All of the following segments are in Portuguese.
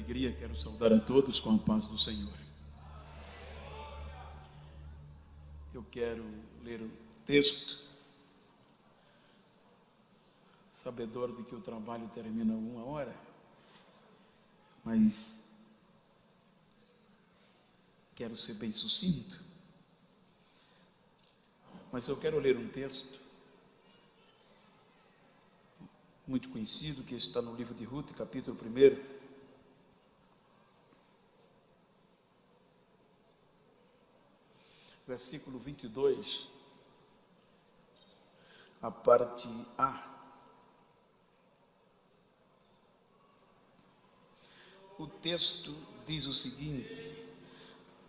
alegria, quero saudar a todos com a paz do Senhor. Eu quero ler o texto, sabedor de que o trabalho termina 1 hora, mas quero ser bem sucinto. Mas eu quero ler um texto muito conhecido, que está no livro de Ruth, capítulo 1. Versículo 22, a parte A. O texto diz o seguinte: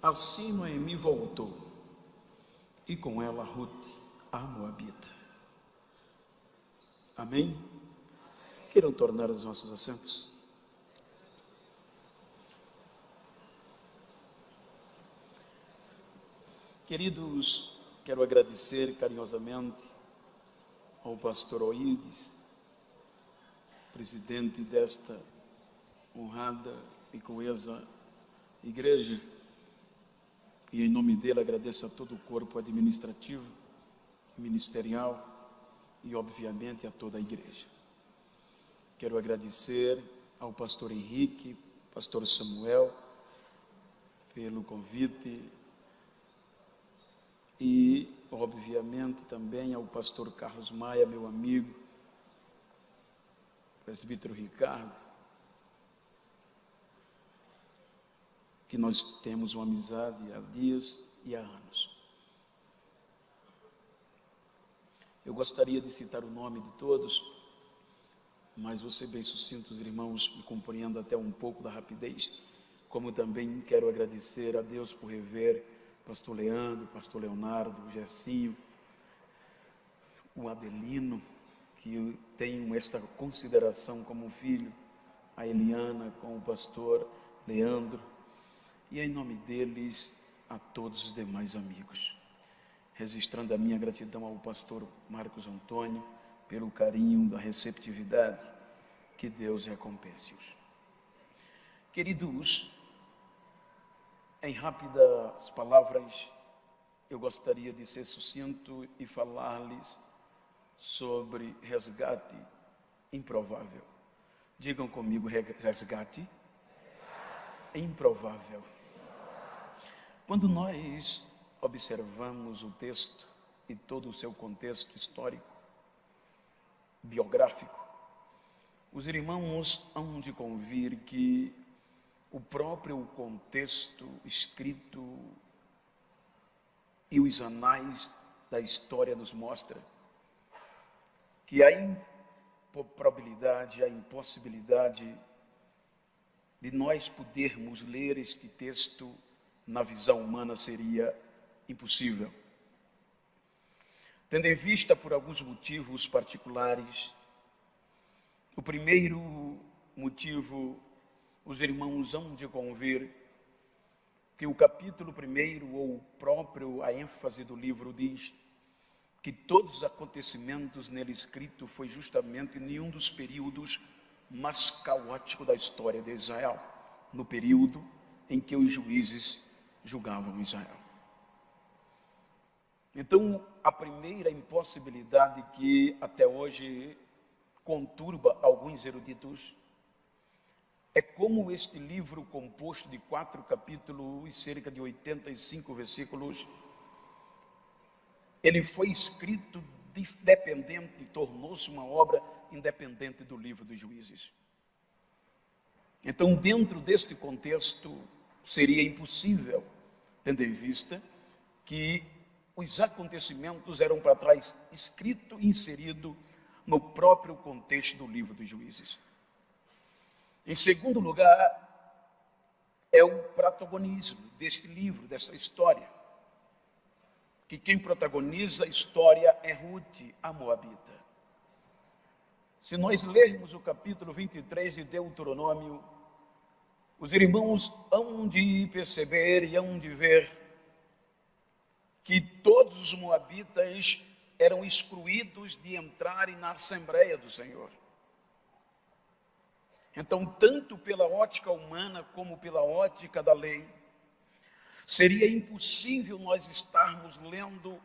assim Noemi voltou, e com ela Ruth, a Moabita. Amém? Queiram tornar os nossos assentos. Queridos, quero agradecer carinhosamente ao pastor Oídes, presidente desta honrada e coesa igreja, e em nome dele agradeço a todo o corpo administrativo, ministerial e obviamente a toda a igreja. Quero agradecer ao pastor Henrique, pastor Samuel, pelo convite e, obviamente, também ao pastor Carlos Maia, meu amigo, presbítero Ricardo, que nós temos uma amizade há dias e há anos. Eu gostaria de citar o nome de todos, mas vou ser bem sucinto, os irmãos me compreendam até um pouco da rapidez, como também quero agradecer a Deus por rever pastor Leandro, pastor Leonardo, o Gercinho, o Adelino, que eu tenho esta consideração como filho, a Eliana com o pastor Leandro, e em nome deles a todos os demais amigos, registrando a minha gratidão ao pastor Marcos Antônio, pelo carinho da receptividade, que Deus recompense-os. Queridos, em rápidas palavras, eu gostaria de ser sucinto e falar-lhes sobre resgate improvável. Digam comigo, resgate improvável. Quando nós observamos o texto e todo o seu contexto histórico, biográfico, os irmãos hão de convir que o próprio contexto escrito e os anais da história nos mostra que a improbabilidade, a impossibilidade de nós podermos ler este texto na visão humana seria impossível. Tendo em vista por alguns motivos particulares. O primeiro motivo, os irmãos hão de convir que o capítulo 1, ou próprio a ênfase do livro, diz que todos os acontecimentos nele escrito foi justamente em um dos períodos mais caóticos da história de Israel, no período em que os juízes julgavam Israel. Então, a primeira impossibilidade que até hoje conturba alguns eruditos é como este livro, composto de 4 capítulos e cerca de 85 versículos, ele foi escrito independente, tornou-se uma obra independente do livro dos Juízes. Então, dentro deste contexto, seria impossível, tendo em vista que os acontecimentos eram para trás escrito e inserido no próprio contexto do livro dos Juízes. Em segundo lugar, é o protagonismo deste livro, dessa história, que quem protagoniza a história é Ruth, a Moabita. Se nós lermos o capítulo 23 de Deuteronômio, os irmãos hão de perceber e hão de ver que todos os moabitas eram excluídos de entrarem na Assembleia do Senhor. Então, tanto pela ótica humana como pela ótica da lei, seria impossível nós estarmos lendo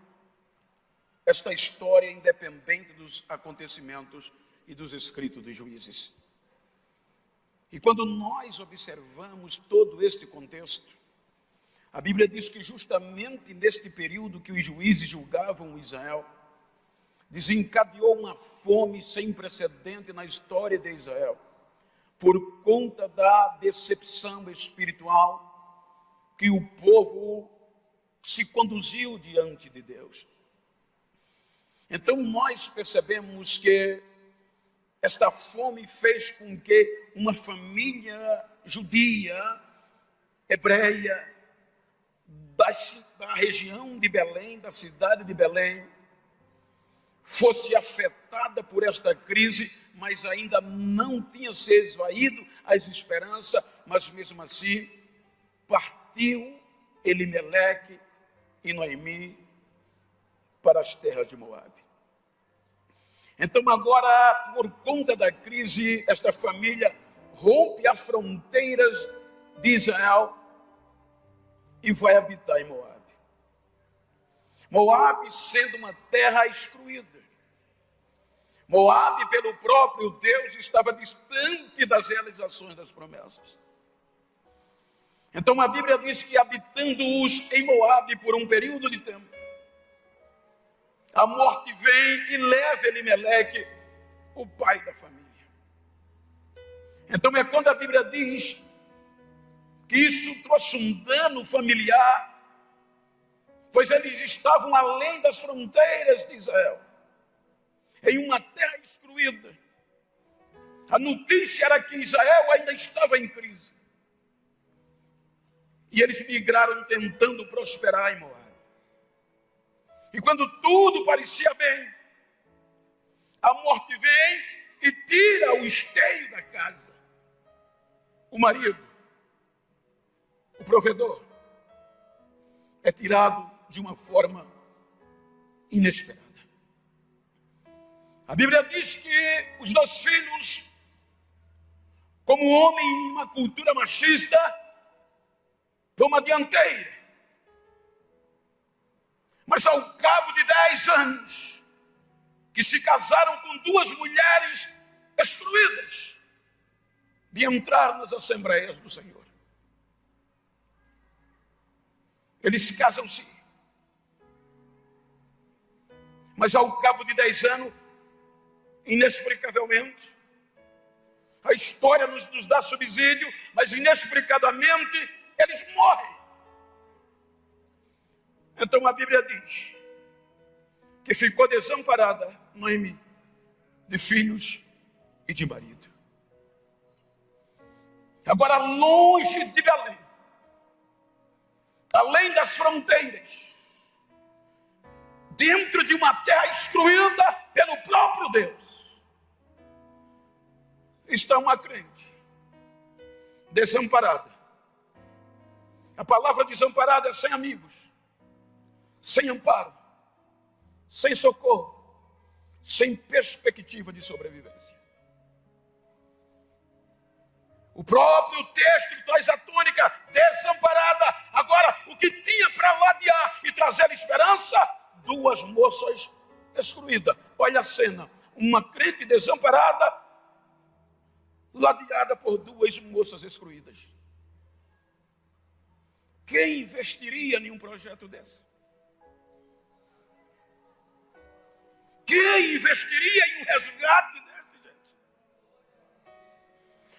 esta história independente dos acontecimentos e dos escritos dos juízes. E quando nós observamos todo este contexto, a Bíblia diz que justamente neste período que os juízes julgavam Israel, desencadeou uma fome sem precedente na história de Israel, por conta da decepção espiritual que o povo se conduziu diante de Deus. Então nós percebemos que esta fome fez com que uma família judia, hebreia, da região de Belém, da cidade de Belém, fosse afetada por esta crise, mas ainda não tinha se esvaído as esperanças, mas mesmo assim partiu Elimeleque e Noemi para as terras de Moabe. Então agora, por conta da crise, esta família rompe as fronteiras de Israel e vai habitar em Moabe. Moabe sendo uma terra excluída. Moabe, pelo próprio Deus, estava distante das realizações das promessas. Então a Bíblia diz que habitando-os em Moabe por um período de tempo, a morte vem e leva Elimeleque, o pai da família. Então é quando a Bíblia diz que isso trouxe um dano familiar, pois eles estavam além das fronteiras de Israel, em uma terra excluída. A notícia era que Israel ainda estava em crise. E eles migraram tentando prosperar em Moabe. E quando tudo parecia bem, a morte vem e tira o esteio da casa. O marido, o provedor, é tirado de uma forma inesperada. A Bíblia diz que os dois filhos, como homem em uma cultura machista, tomam a dianteira. Mas ao cabo de 10 anos, que se casaram com duas mulheres excluídas de entrar nas Assembleias do Senhor, eles se casam-se. Mas ao cabo de 10 anos, inexplicavelmente, a história nos dá subsídio, mas inexplicadamente eles morrem. Então a Bíblia diz que ficou desamparada Noemi de filhos e de marido. Agora longe de Belém, além das fronteiras, dentro de uma terra excluída pelo próprio Deus, está uma crente desamparada. A palavra desamparada é sem amigos, sem amparo, sem socorro, sem perspectiva de sobrevivência. O próprio texto traz a tônica desamparada. Agora, o que tinha para ladear e trazer esperança? Duas moças excluídas. Olha a cena, uma crente desamparada, ladeada por duas moças excluídas. Quem investiria em um projeto desse? Quem investiria em um resgate desse, gente?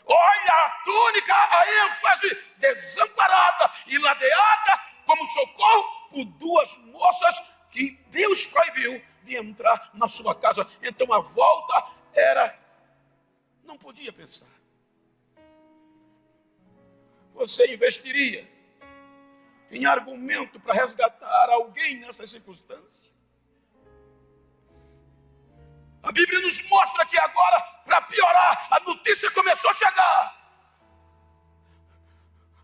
Olha a túnica, a ênfase, desamparada e ladeada como socorro por duas moças que Deus proibiu de entrar na sua casa. Então a volta era, não podia pensar. Você investiria em argumento para resgatar alguém nessas circunstâncias? A Bíblia nos mostra que agora, para piorar, a notícia começou a chegar.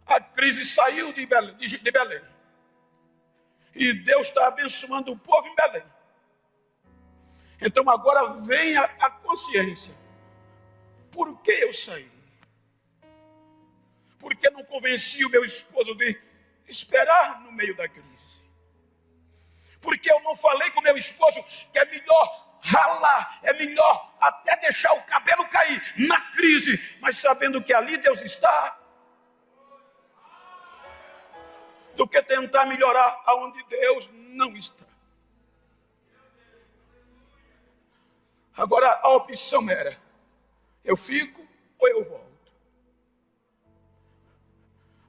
A crise saiu de Belém. E Deus está abençoando o povo em Belém. Então agora vem a consciência. Por que eu saí? porque não convenci o meu esposo de esperar no meio da crise. Porque eu não falei com o meu esposo que é melhor ralar, é melhor até deixar o cabelo cair na crise, mas sabendo que ali Deus está, do que tentar melhorar aonde Deus não está. Agora a opção era: eu fico ou eu volto.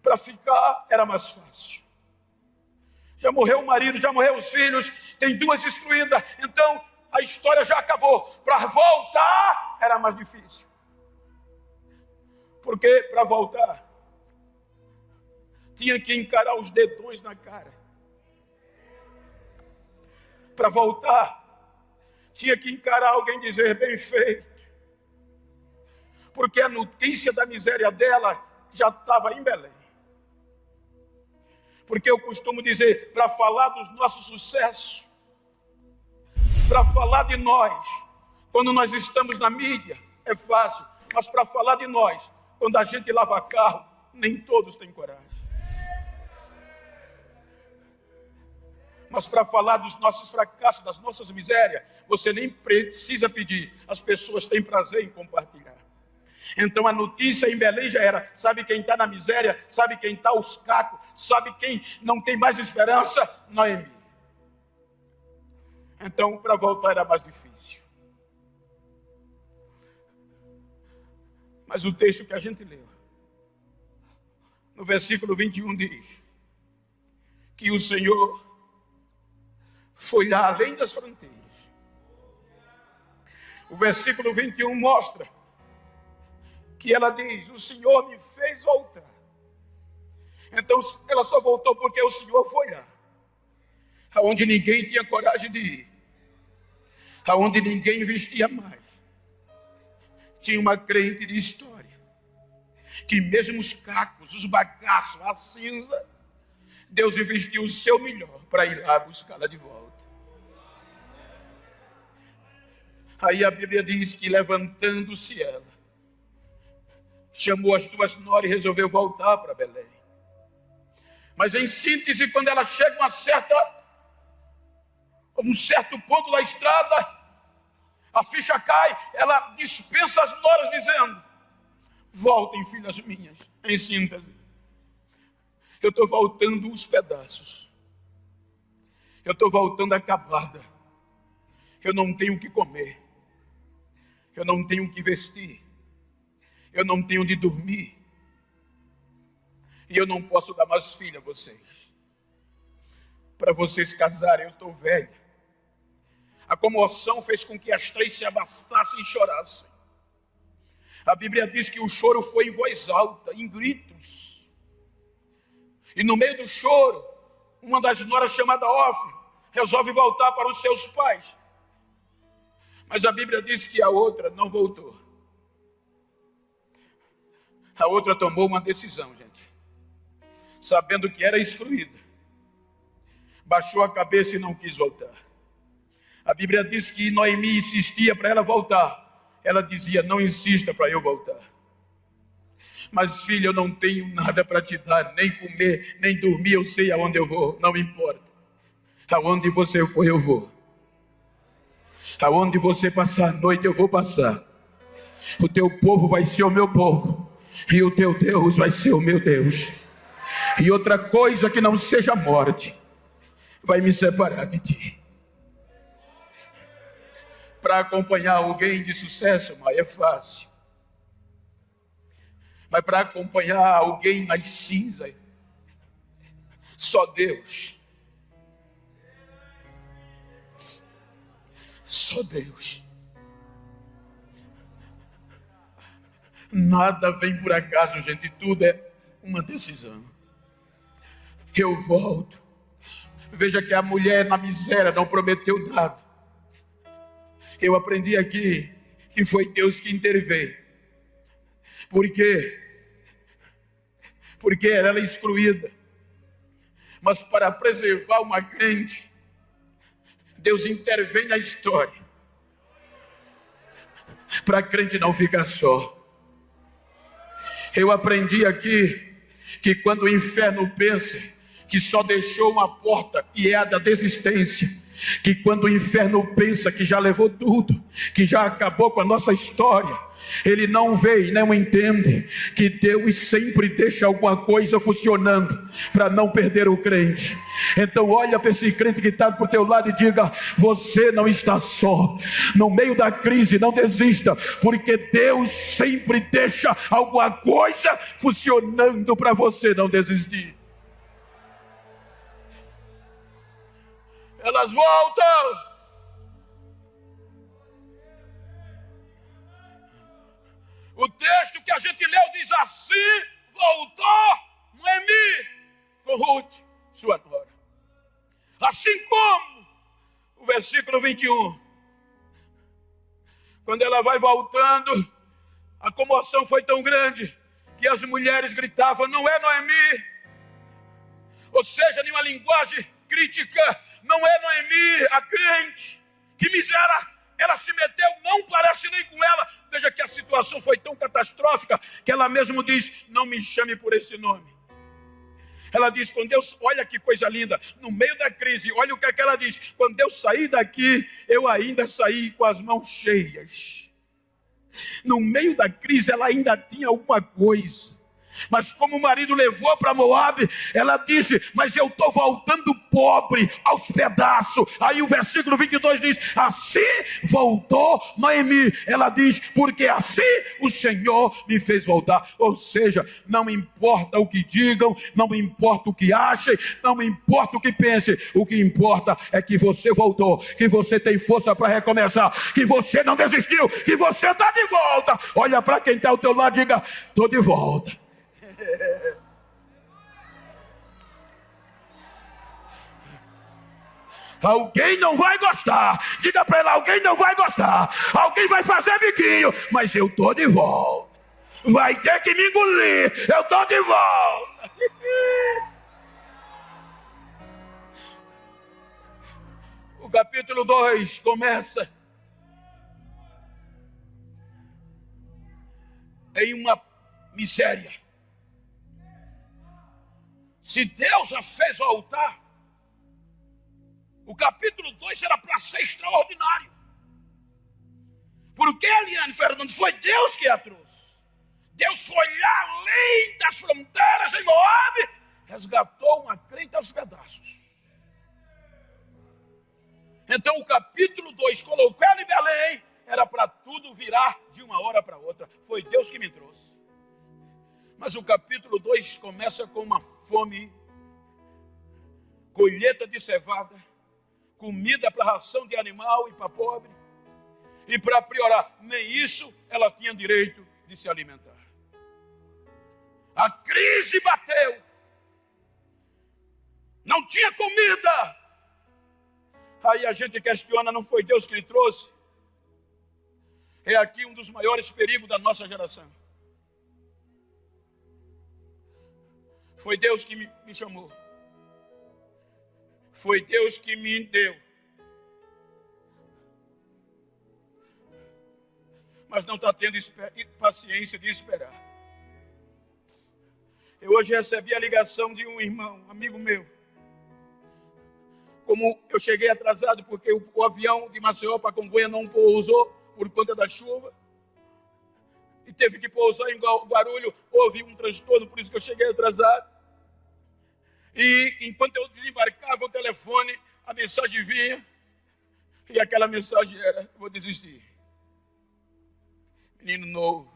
Para ficar era mais fácil. Já morreu o marido, já morreu os filhos, tem 2 instruídas, então a história já acabou. Para voltar era mais difícil. Porque para voltar tinha que encarar os dedões na cara. Para voltar tinha que encarar alguém e dizer: bem feito. Porque a notícia da miséria dela já estava em Belém. Porque eu costumo dizer, para falar dos nossos sucessos, para falar de nós, quando nós estamos na mídia, é fácil. Mas para falar de nós, quando a gente lava carro, nem todos têm coragem. Mas para falar dos nossos fracassos, das nossas misérias, você nem precisa pedir. As pessoas têm prazer em compartilhar. Então a notícia em Belém já era: sabe quem está na miséria? Sabe quem está aos cacos? Sabe quem não tem mais esperança? Noemi. Então para voltar era mais difícil. Mas o texto que a gente leu, no versículo 21 diz que o Senhor foi lá além das fronteiras. O versículo 21 mostra que ela diz: o Senhor me fez voltar. Então ela só voltou porque o Senhor foi lá, aonde ninguém tinha coragem de ir, aonde ninguém investia mais. Tinha uma crente de história, que mesmo os cacos, os bagaços, a cinza, Deus investiu o seu melhor para ir lá buscá-la de volta. Aí a Bíblia diz que, levantando-se ela, chamou as 2 noras e resolveu voltar para Belém. Mas em síntese, quando ela chega a um certo ponto da estrada, a ficha cai, ela dispensa as noras dizendo: voltem, filhas minhas. Em síntese, eu estou voltando os pedaços, eu estou voltando acabada, eu não tenho o que comer, eu não tenho o que vestir, eu não tenho onde dormir, e eu não posso dar mais filho a vocês. Para vocês casarem, eu estou velha. A comoção fez com que as 3 se abraçassem e chorassem. A Bíblia diz que o choro foi em voz alta, em gritos. E no meio do choro, uma das noras, chamada Ofra, resolve voltar para os seus pais. Mas a Bíblia diz que a outra não voltou. A outra tomou uma decisão, gente. Sabendo que era excluída, baixou a cabeça e não quis voltar. A Bíblia diz que Noemi insistia para ela voltar. Ela dizia: não insista para eu voltar. Mas filha, eu não tenho nada para te dar, nem comer, nem dormir, eu sei aonde eu vou, não importa. Aonde você for, eu vou. Aonde você passar a noite, eu vou passar. O teu povo vai ser o meu povo, e o teu Deus vai ser o meu Deus. E outra coisa que não seja morte vai me separar de ti. Para acompanhar alguém de sucesso, mas é fácil. Mas para acompanhar alguém nas cinzas, só Deus. Só Deus. Nada vem por acaso, gente. Tudo é uma decisão. Eu volto. Veja que a mulher na miséria não prometeu nada. Eu aprendi aqui que foi Deus que interveio. Por quê? Porque ela é excluída. Mas para preservar uma crente, Deus intervém na história. Para a crente não ficar só. Eu aprendi aqui que quando o inferno pensa que só deixou uma porta e é a da desistência, que quando o inferno pensa que já levou tudo, que já acabou com a nossa história, ele não vê e não entende que Deus sempre deixa alguma coisa funcionando para não perder o crente. Então olha para esse crente que está por teu lado e diga: você não está só. No meio da crise não desista, porque Deus sempre deixa alguma coisa funcionando para você não desistir. Elas voltam. O texto que a gente leu diz assim: voltou Noemi com Ruth, sua nora. Assim como o versículo 21, quando ela vai voltando, a comoção foi tão grande que as mulheres gritavam: não é Noemi. Ou seja, em uma linguagem crítica, não é Noemi, a crente. Que miséria, ela se meteu, não parece nem com ela. Veja que a situação foi tão catastrófica que ela mesmo diz: não me chame por esse nome. Ela diz: quando Deus, olha que coisa linda, no meio da crise, olha o que é que ela diz: quando eu saí daqui, eu ainda saí com as mãos cheias. No meio da crise ela ainda tinha alguma coisa. Mas como o marido levou para Moabe, ela disse: mas eu estou voltando pobre, aos pedaços. Aí o versículo 22 diz: assim voltou Noemi. Ela diz: porque assim o Senhor me fez voltar. Ou seja, não importa o que digam, não importa o que achem, não importa o que pensem, o que importa é que você voltou, que você tem força para recomeçar, que você não desistiu, que você está de volta. Olha para quem está ao teu lado e diga: estou de volta. Alguém não vai gostar. Diga para ela: alguém não vai gostar. Alguém vai fazer biquinho, mas eu estou de volta. Vai ter que me engolir. Eu estou de volta. O capítulo 2 começa em uma miséria. Se Deus a fez voltar, o capítulo 2 era para ser extraordinário. Porque, Eliane Fernandes, foi Deus que a trouxe. Deus foi lá além das fronteiras em Moabe, resgatou uma crente aos pedaços. Então o capítulo 2 colocou ela em Belém, era para tudo virar de uma hora para outra. Foi Deus que me trouxe. Mas o capítulo 2 começa com uma fome, colheita de cevada, comida para ração de animal e para pobre. E para piorar, nem isso ela tinha direito de se alimentar. A crise bateu. Não tinha comida. Aí a gente questiona: não foi Deus que lhe trouxe? É aqui um dos maiores perigos da nossa geração. Foi Deus que me chamou. Foi Deus que me deu. Mas não está tendo paciência de esperar. Eu hoje recebi a ligação de um irmão, amigo meu. Como eu cheguei atrasado porque o avião de Maceió para Congonhas não pousou por conta da chuva. E teve que pousar em Guarulhos, houve um transtorno, por isso que eu cheguei atrasado. E enquanto eu desembarcava o telefone, a mensagem vinha, e aquela mensagem era: vou desistir. Menino novo,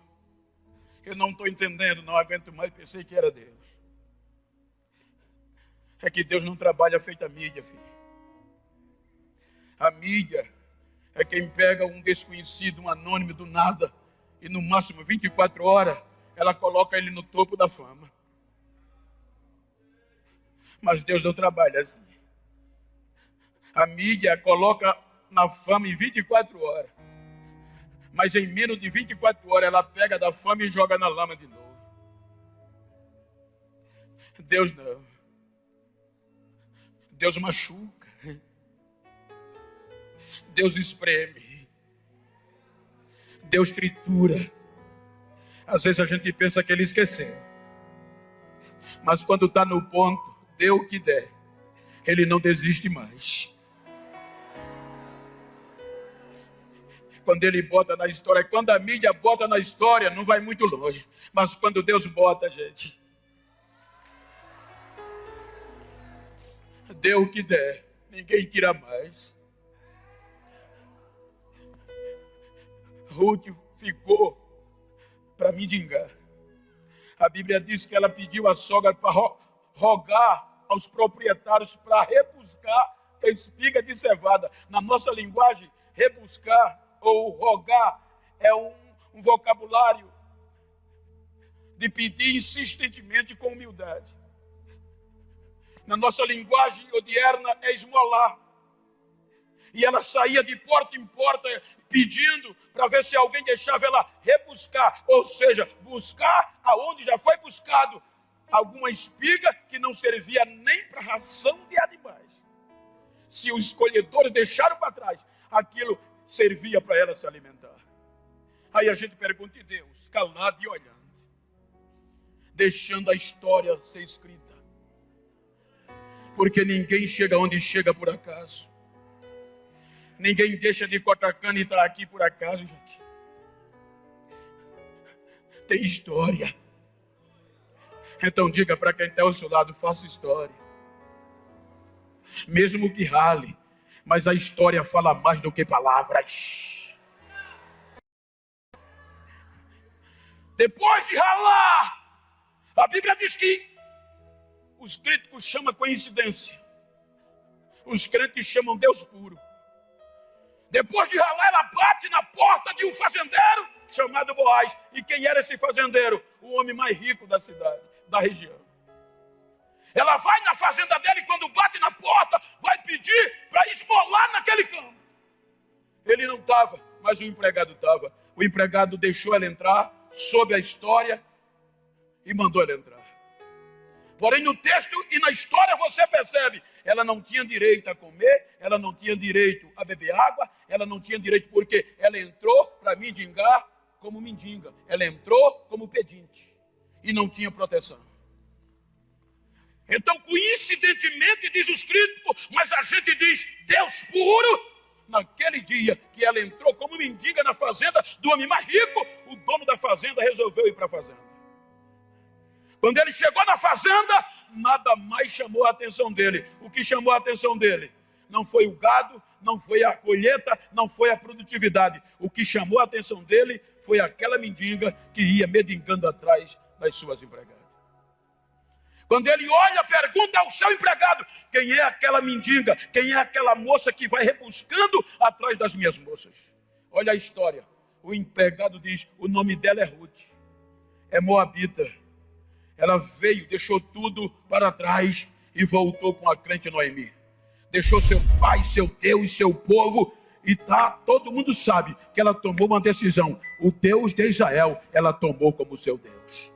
eu não estou entendendo, não aguento mais, pensei que era Deus. É que Deus não trabalha feita mídia, filho. A mídia é quem pega um desconhecido, um anônimo do nada, e no máximo 24 horas, ela coloca ele no topo da fama. Mas Deus não trabalha assim. A mídia coloca na fama em 24 horas. Mas em menos de 24 horas, ela pega da fama e joga na lama de novo. Deus não. Deus machuca. Deus espreme. Deus tritura. Às vezes a gente pensa que Ele esqueceu. Mas quando está no ponto, dê o que der, ele não desiste mais. Quando ele bota na história, quando a mídia bota na história, não vai muito longe. Mas quando Deus bota, gente, dê o que der, ninguém tira mais. Ruth ficou para mendigar. A Bíblia diz que ela pediu à sogra para rogar aos proprietários para rebuscar a espiga de cevada. Na nossa linguagem, rebuscar ou rogar é um vocabulário de pedir insistentemente com humildade. Na nossa linguagem odierna é esmolar. E ela saía de porta em porta pedindo para ver se alguém deixava ela rebuscar, ou seja, buscar aonde já foi buscado alguma espiga que não servia nem para ração de animais. Se os escolhedores deixaram para trás, aquilo servia para ela se alimentar. Aí a gente pergunta, e Deus, calado e olhando, deixando a história ser escrita. Porque ninguém chega onde chega por acaso. Ninguém deixa de Cotacana e está aqui por acaso, gente. Tem história. Então diga para quem está ao seu lado, faça história. Mesmo que rale, mas a história fala mais do que palavras. Depois de ralar, a Bíblia diz que os críticos chamam coincidência. Os crentes chamam Deus puro. Depois de ralar, ela bate na porta de um fazendeiro chamado Boaz. E quem era esse fazendeiro? O homem mais rico da cidade, da região. Ela vai na fazenda dele e quando bate na porta, vai pedir para esmolar naquele campo. Ele não estava, mas o empregado estava. O empregado deixou ela entrar, soube a história e mandou ela entrar. Porém, no texto e na história você percebe, ela não tinha direito a comer, ela não tinha direito a beber água, ela não tinha direito porque ela entrou para mendigar como mendiga. Ela entrou como pedinte e não tinha proteção. Então, coincidentemente, diz os críticos, mas a gente diz, Deus puro, naquele dia que ela entrou como mendiga na fazenda do homem mais rico, o dono da fazenda resolveu ir para a fazenda. Quando ele chegou na fazenda, nada mais chamou a atenção dele. O que chamou a atenção dele? Não foi o gado, não foi a colheita, não foi a produtividade. O que chamou a atenção dele foi aquela mendiga que ia mendigando atrás das suas empregadas. Quando ele olha, pergunta ao seu empregado, quem é aquela mendiga? Quem é aquela moça que vai rebuscando atrás das minhas moças? Olha a história. O empregado diz, o nome dela é Ruth. É moabita. Ela veio, deixou tudo para trás e voltou com a crente Noemi. Deixou seu pai, seu Deus, seu povo e todo mundo sabe que ela tomou uma decisão. O Deus de Israel, ela tomou como seu Deus.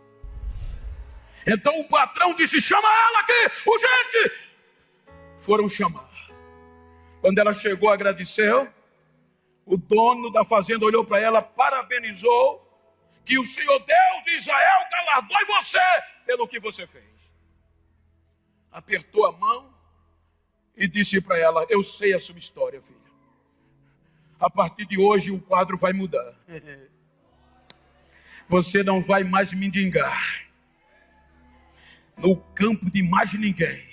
Então o patrão disse, chama ela aqui, urgente! Foram chamar. Quando ela chegou, agradeceu. O dono da fazenda olhou para ela, parabenizou. Que o Senhor Deus de Israel galardoe você pelo que você fez. Apertou a mão e disse para ela, eu sei a sua história, filha. A partir de hoje o quadro vai mudar. Você não vai mais mendigar no campo de mais ninguém.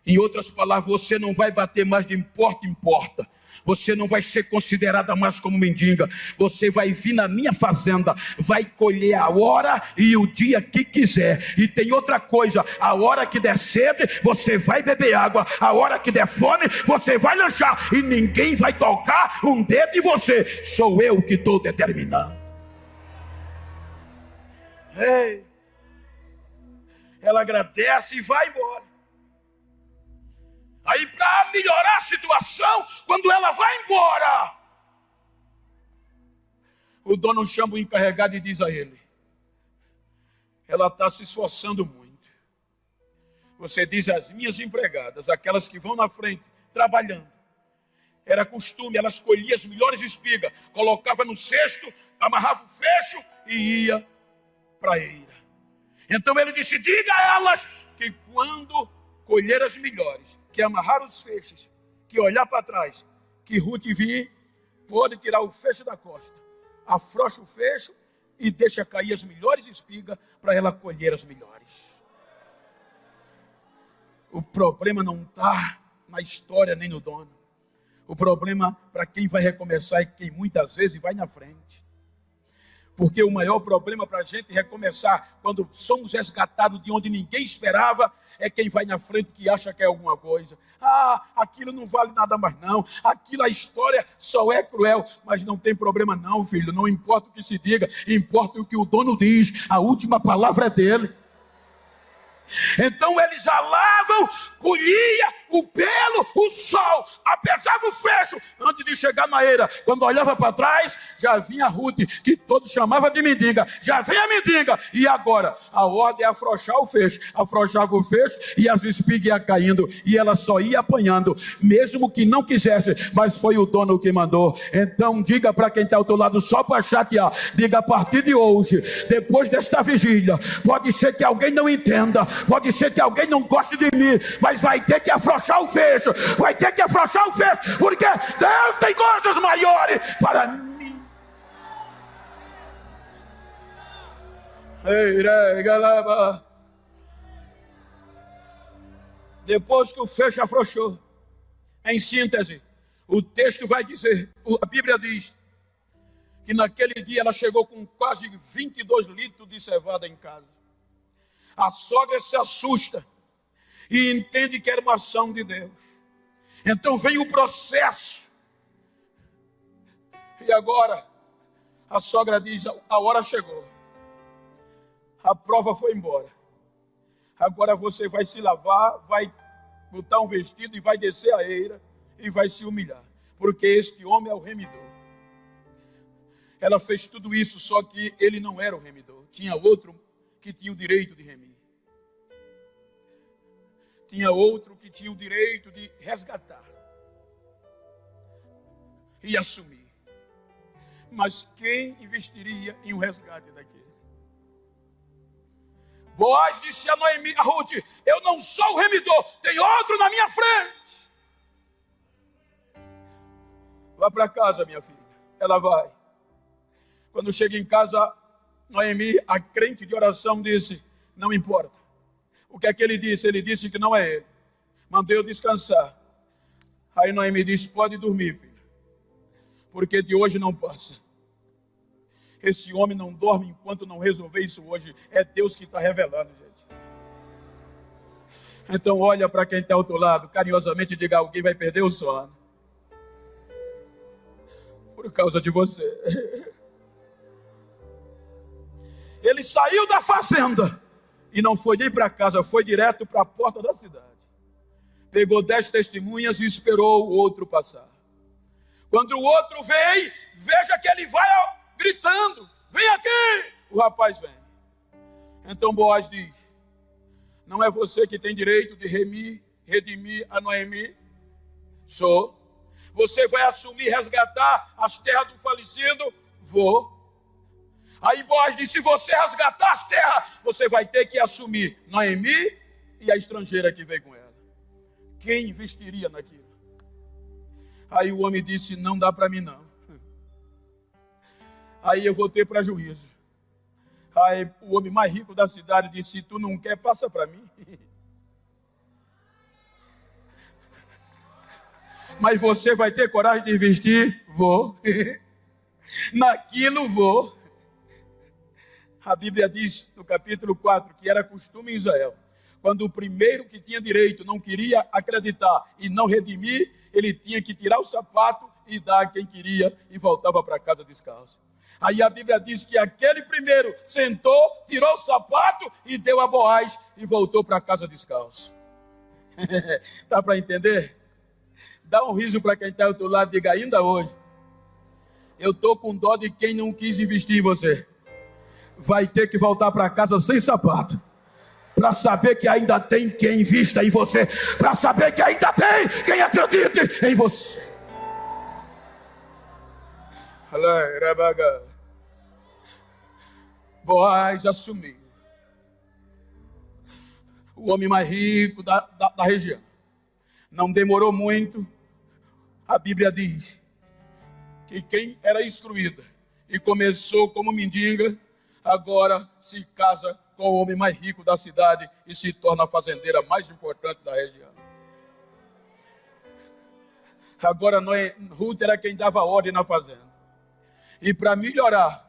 Em outras palavras, você não vai bater mais de porta em porta. Você não vai ser considerada mais como mendiga. Você vai vir na minha fazenda, vai colher a hora e o dia que quiser. E tem outra coisa, a hora que der sede, você vai beber água. A hora que der fome, você vai lanchar. E ninguém vai tocar um dedo em você. Sou eu que estou determinando. Ei. Ela agradece e vai embora. Aí, para melhorar a situação, quando ela vai embora, o dono chama o encarregado e diz a ele, ela está se esforçando muito. Você diz às minhas empregadas, aquelas que vão na frente, trabalhando. Era costume, elas colhiam as melhores espigas, colocava no cesto, amarrava o fecho e ia para a eira. Então ele disse: diga a elas que quando colher as melhores, que amarrar os feixes, que olhar para trás, que Ruth vir, pode tirar o feixe da costa, afrouxa o feixe e deixa cair as melhores espigas para ela colher as melhores. O problema não está na história nem no dono. O problema para quem vai recomeçar é quem muitas vezes vai na frente. Porque o maior problema para a gente recomeçar, quando somos resgatados de onde ninguém esperava, é quem vai na frente que acha que é alguma coisa. Ah, aquilo não vale nada mais não. Aquilo, a história só é cruel. Mas não tem problema não, filho. Não importa o que se diga, importa o que o dono diz. A última palavra é dele. Então eles alavam, colhia o pelo, o sol, apertava o fecho antes de chegar na eira. Quando olhava para trás, já vinha Ruth, que todos chamavam de mendiga. Já vem a mendiga. E agora? A ordem é afrouxar o fecho. Afrouxava o fecho e as espigas iam caindo. E ela só ia apanhando, mesmo que não quisesse, mas foi o dono que mandou. Então diga para quem está ao teu lado, só para chatear, diga: a partir de hoje, depois desta vigília, pode ser que alguém não entenda, pode ser que alguém não goste de mim, mas vai ter que afrouxar o fecho, vai ter que afrouxar o fecho, porque Deus tem coisas maiores para mim. Depois que o fecho afrouxou, em síntese, o texto vai dizer, a Bíblia diz, que naquele dia ela chegou com quase 22 litros de cevada em casa. A sogra se assusta e entende que era uma ação de Deus. Então vem o processo. E agora a sogra diz: a hora chegou. A prova foi embora. Agora você vai se lavar, vai botar um vestido e vai descer a eira e vai se humilhar. Porque este homem é o remidor. Ela fez tudo isso, só que ele não era o remidor. Tinha outro que tinha o direito de remir. Tinha outro que tinha o direito de resgatar e assumir. Mas quem investiria em um resgate daquele? Boaz disse a Noemi, a Ruth: eu não sou o remidor, tem outro na minha frente. Vá para casa, minha filha. Ela vai. Quando chega em casa, Noemi, a crente de oração, disse: não importa. O que é que ele disse? Ele disse que não é ele. Mandou eu descansar. Aí Noemi disse: pode dormir, filha, porque de hoje não passa. Esse homem não dorme enquanto não resolver isso hoje. É Deus que está revelando, gente. Então olha para quem está ao teu lado, carinhosamente diga: alguém vai perder o sono por causa de você. Ele saiu da fazenda e não foi nem para casa, foi direto para a porta da cidade. Pegou 10 testemunhas e esperou o outro passar. Quando o outro veio, veja que ele vai gritando: vem aqui! O rapaz vem. Então Boaz diz: não é você que tem direito de redimir a Noemi? Sou. Você vai assumir, resgatar as terras do falecido? Vou. Aí Boaz disse: se você resgatar as terras, você vai ter que assumir Noemi e a estrangeira que veio com ela. Quem investiria naquilo? Aí o homem disse: não dá para mim não. Aí eu voltei para juízo. Aí o homem mais rico da cidade disse: se tu não quer, passa para mim. Mas você vai ter coragem de investir? Vou. Naquilo vou. A Bíblia diz no capítulo 4 que era costume em Israel, quando o primeiro que tinha direito não queria acreditar e não redimir, ele tinha que tirar o sapato e dar a quem queria e voltava para casa descalço. Aí a Bíblia diz que aquele primeiro sentou, tirou o sapato e deu a Boaz e voltou para casa descalço. Dá para entender? Dá um riso para quem está ao teu lado, diga: ainda hoje eu estou com dó de quem não quis investir em você. Vai ter que voltar para casa sem sapato, para saber que ainda tem quem invista em você, para saber que ainda tem quem acredite em você. Boaz assumiu. o homem mais rico da região. Não demorou muito, a Bíblia diz que quem era instruída e começou como mendiga, agora se casa com o homem mais rico da cidade e se torna a fazendeira mais importante da região. Agora Ruth era quem dava ordem na fazenda. E para melhorar,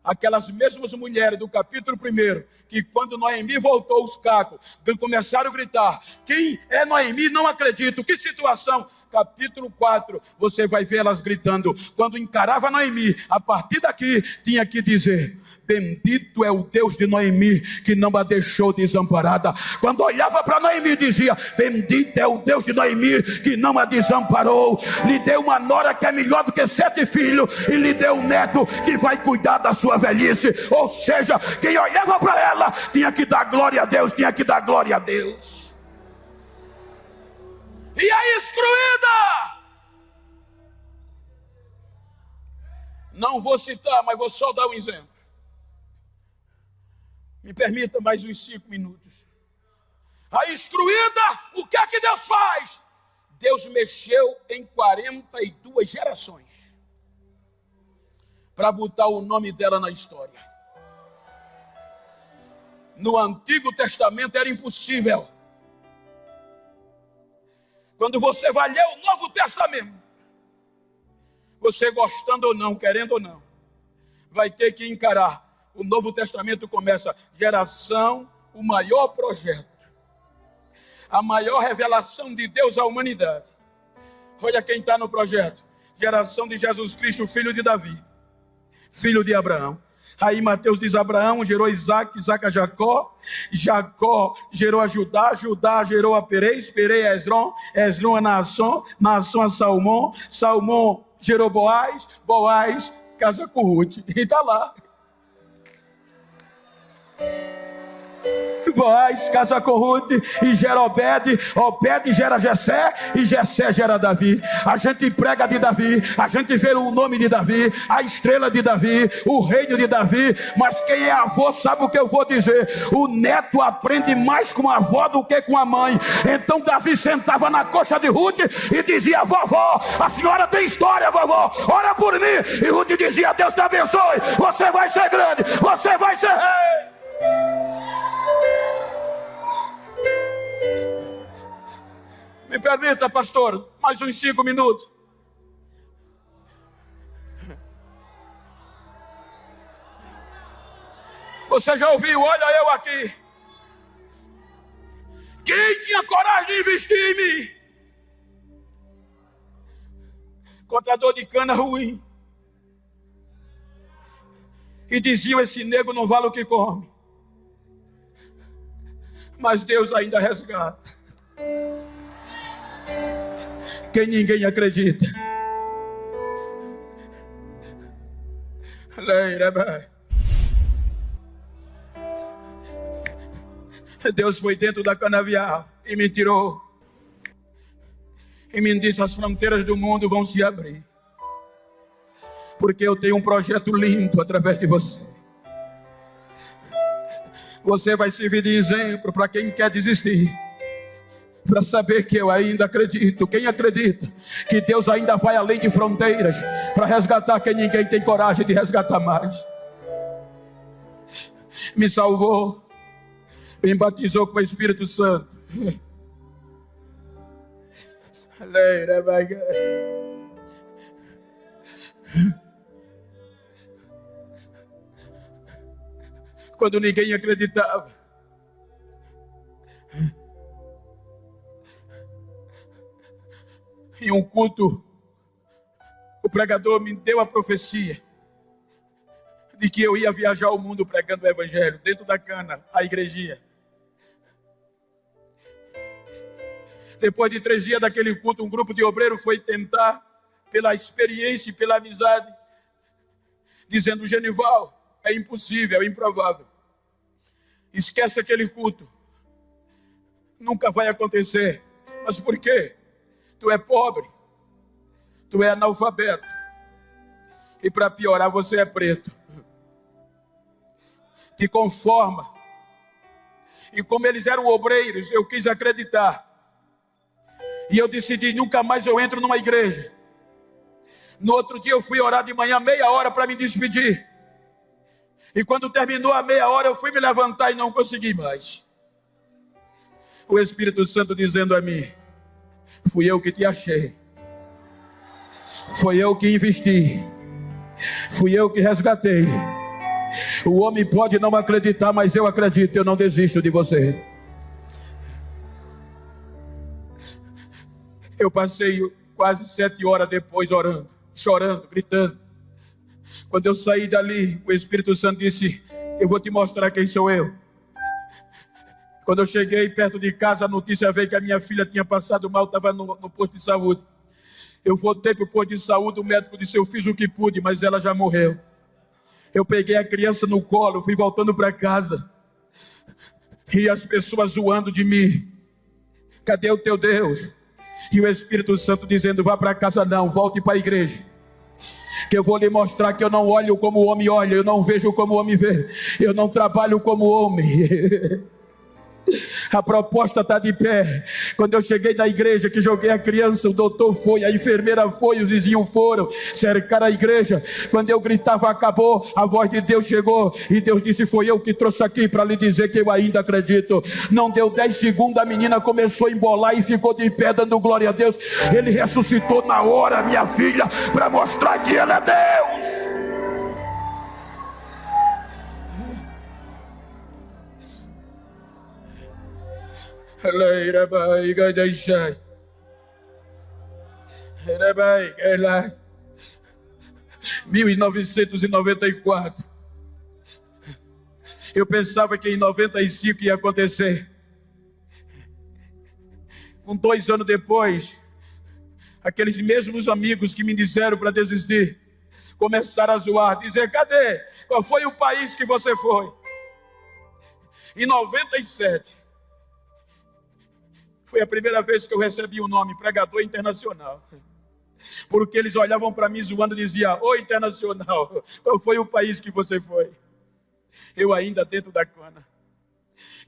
aquelas mesmas mulheres do capítulo 1, que quando Noemi voltou os cacos, começaram a gritar: quem é Noemi? Não acredito, que situação! Capítulo 4, você vai ver elas gritando. Quando encarava Noemi, a partir daqui, tinha que dizer: bendito é o Deus de Noemi, que não a deixou desamparada. Quando olhava para Noemi, dizia: bendito é o Deus de Noemi, que não a desamparou. Lhe deu uma nora que é melhor do que 7 filhos, e lhe deu um neto que vai cuidar da sua velhice. Ou seja, quem olhava para ela, tinha que dar glória a Deus, tinha que dar glória a Deus. E a instruída, não vou citar, mas vou só dar um exemplo. Me permita mais uns 5 minutos. A instruída, o que é que Deus faz? Deus mexeu em 42 gerações para botar o nome dela na história. No Antigo Testamento era impossível. Quando você vai ler o Novo Testamento, você gostando ou não, querendo ou não, vai ter que encarar. O Novo Testamento começa: geração, o maior projeto, a maior revelação de Deus à humanidade. Olha quem está no projeto: geração de Jesus Cristo, filho de Davi, filho de Abraão. Aí Mateus diz: Abraão gerou Isaac, Isaac a Jacó, Jacó gerou a Judá, Judá gerou a Perez, Perez a Esrom, Esrom a Naasson, Naasson a Salmão, Salmão gerou Boaz, Boaz casa com Ruth. E está lá. Boaz casa com Ruth e gera Obed, Obed gera Jessé e Jessé gera Davi. A gente prega de Davi, a gente vê o nome de Davi, a estrela de Davi, o reino de Davi, mas quem é avô sabe o que eu vou dizer: o neto aprende mais com a avó do que com a mãe. Então Davi sentava na coxa de Ruth e dizia: vovó, a senhora tem história, vovó, ora por mim. E Ruth dizia: Deus te abençoe, você vai ser grande, você vai ser rei. Me permita, pastor, mais uns 5 minutos. Você já ouviu? Olha eu aqui. Quem tinha coragem de investir em mim? Cortador de cana ruim. E diziam: esse nego não vale o que come. Mas Deus ainda resgata quem ninguém acredita. Deus foi dentro da canavial e me tirou e me disse: as fronteiras do mundo vão se abrir, porque eu tenho um projeto lindo através de você. Você vai servir de exemplo para quem quer desistir, para saber que eu ainda acredito. Quem acredita que Deus ainda vai além de fronteiras para resgatar quem ninguém tem coragem de resgatar mais. Me salvou, me batizou com o Espírito Santo. Quando ninguém acreditava, em um culto, o pregador me deu a profecia de que eu ia viajar o mundo pregando o evangelho, dentro da cana, a igrejinha. Depois de 3 dias daquele culto, um grupo de obreiros foi tentar, pela experiência e pela amizade, dizendo: Genival, é impossível, é improvável. Esquece aquele culto. Nunca vai acontecer. Mas por quê? Tu é pobre, tu é analfabeto, e para piorar você é preto. Te conforma E como eles eram obreiros, eu quis acreditar. E eu decidi, nunca mais eu entro numa igreja. No outro dia eu fui orar de manhã, meia hora para me despedir. E quando terminou a meia hora, eu fui me levantar e não consegui mais. O Espírito Santo dizendo a mim: fui eu que te achei. Foi eu que investi. Fui eu que resgatei. O homem pode não acreditar, mas eu acredito, eu não desisto de você. Eu passei quase 7 horas depois orando, chorando, gritando. Quando eu saí dali, o Espírito Santo disse: eu vou te mostrar quem sou eu. Quando eu cheguei perto de casa, a notícia veio que a minha filha tinha passado mal, estava no posto de saúde. Eu voltei para o posto de saúde, o médico disse: eu fiz o que pude, mas ela já morreu. Eu peguei a criança no colo, fui voltando para casa. E as pessoas zoando de mim: cadê o teu Deus? E o Espírito Santo dizendo: vá para casa não, volte para a igreja. Que eu vou lhe mostrar que eu não olho como o homem olha, eu não vejo como o homem vê, eu não trabalho como o homem. A proposta está de pé. Quando eu cheguei na igreja, que joguei a criança, o doutor foi, a enfermeira foi, os vizinhos foram, cercaram a igreja. Quando eu gritava acabou, a voz de Deus chegou e Deus disse: foi eu que trouxe aqui para lhe dizer que eu ainda acredito. Não deu 10 segundos, a menina começou a embolar e ficou de pé dando glória a Deus. Ele ressuscitou na hora, minha filha, para mostrar que Ele é Deus. Era 1994. Eu pensava que em 95 ia acontecer. Com 2 anos depois, aqueles mesmos amigos que me disseram para desistir começaram a zoar, dizer: cadê? Qual foi o país que você foi? Em 97 foi a primeira vez que eu recebi o nome pregador internacional. Porque eles olhavam para mim zoando e diziam: ô internacional, qual foi o país que você foi? Eu ainda dentro da cana.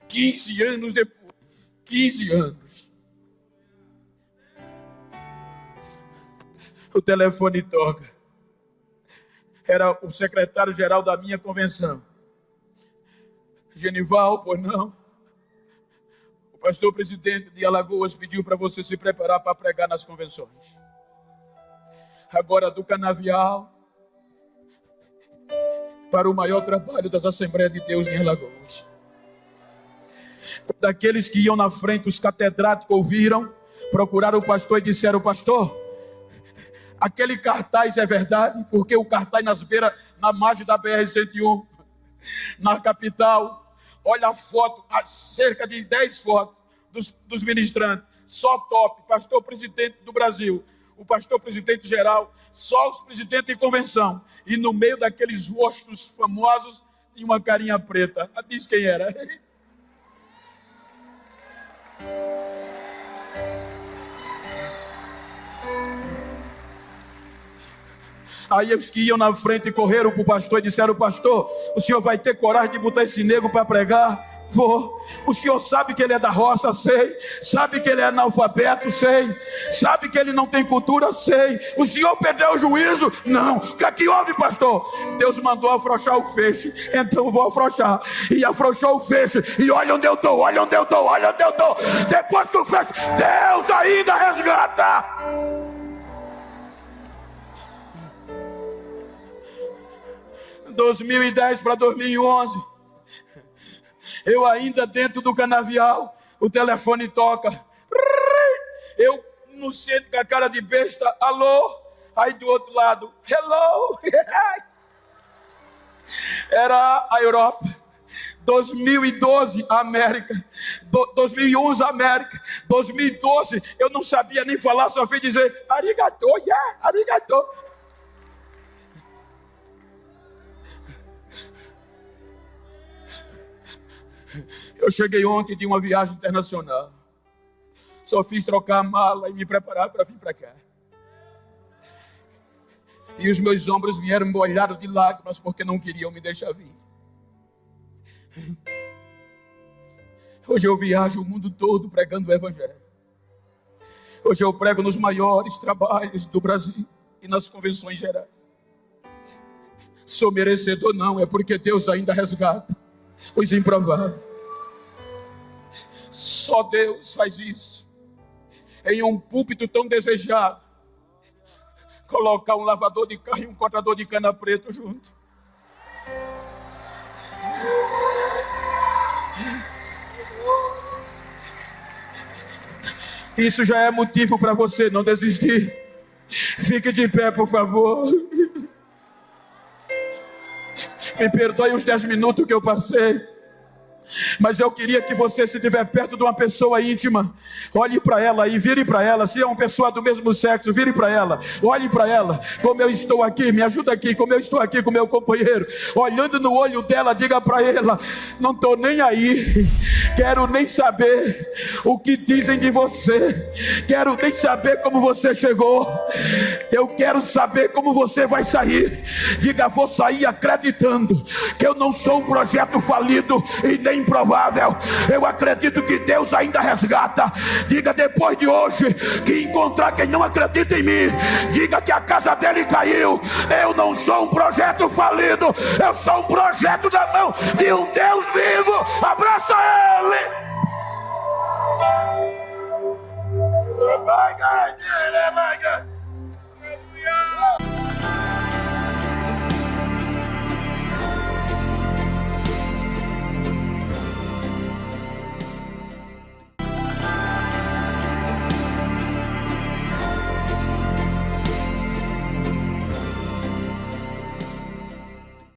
15 anos depois. 15 anos. O telefone toca. Era o secretário-geral da minha convenção. Genival, pois não? O pastor presidente de Alagoas pediu para você se preparar para pregar nas convenções. Agora do Canavial para o maior trabalho das Assembleias de Deus em Alagoas. Daqueles que iam na frente, os catedráticos ouviram, procuraram o pastor e disseram: pastor, aquele cartaz é verdade? Porque o cartaz na margem da BR-101, na capital. Olha a foto, cerca de 10 fotos dos ministrantes. Só top, pastor presidente do Brasil, o pastor presidente geral, só os presidentes de convenção. E no meio daqueles rostos famosos, tinha uma carinha preta. Diz quem era. Aí os que iam na frente correram para o pastor e disseram: pastor, o senhor vai ter coragem de botar esse nego para pregar? Vou. O senhor sabe que ele é da roça? Sei. Sabe que ele é analfabeto? Sei. Sabe que ele não tem cultura? Sei. O senhor perdeu o juízo? Não. O que é que houve, pastor? Deus mandou afrouxar o feixe, então eu vou afrouxar. E afrouxou o feixe. E olha onde eu estou, olha onde eu estou, olha onde eu estou. Depois que o feixe, Deus ainda resgata. 2010 para 2011, eu ainda dentro do canavial, o telefone toca, eu no centro com a cara de besta, alô, aí do outro lado, hello, era a Europa. 2012, América. 2011, América. 2012, eu não sabia nem falar, só fui dizer arigato, yeah, arigato. Eu cheguei ontem de uma viagem internacional. Só fiz trocar a mala e me preparar para vir para cá. E os meus ombros vieram molhados de lágrimas porque não queriam me deixar vir. Hoje eu viajo o mundo todo pregando o Evangelho. Hoje eu prego nos maiores trabalhos do Brasil e nas convenções gerais. Sou merecedor? Não, é porque Deus ainda resgata os improváveis. Só Deus faz isso. Em um púlpito tão desejado, colocar um lavador de carro e um cortador de cana preto junto. Isso já é motivo para você não desistir. Fique de pé, por favor. Me perdoe os 10 minutos que eu passei. Mas eu queria que você, se estiver perto de uma pessoa íntima, olhe para ela e vire para ela. Se é uma pessoa do mesmo sexo, vire para ela, olhe para ela. Como eu estou aqui, me ajuda aqui. Como eu estou aqui com meu companheiro, olhando no olho dela, diga para ela: não estou nem aí, quero nem saber o que dizem de você, quero nem saber como você chegou, eu quero saber como você vai sair. Diga: vou sair acreditando que eu não sou um projeto falido e nem improvável. Eu acredito que Deus ainda resgata. Diga: depois de hoje, que encontrar quem não acredita em mim, diga que a casa dele caiu. Eu não sou um projeto falido, eu sou um projeto da mão de um Deus vivo. Abraça ele.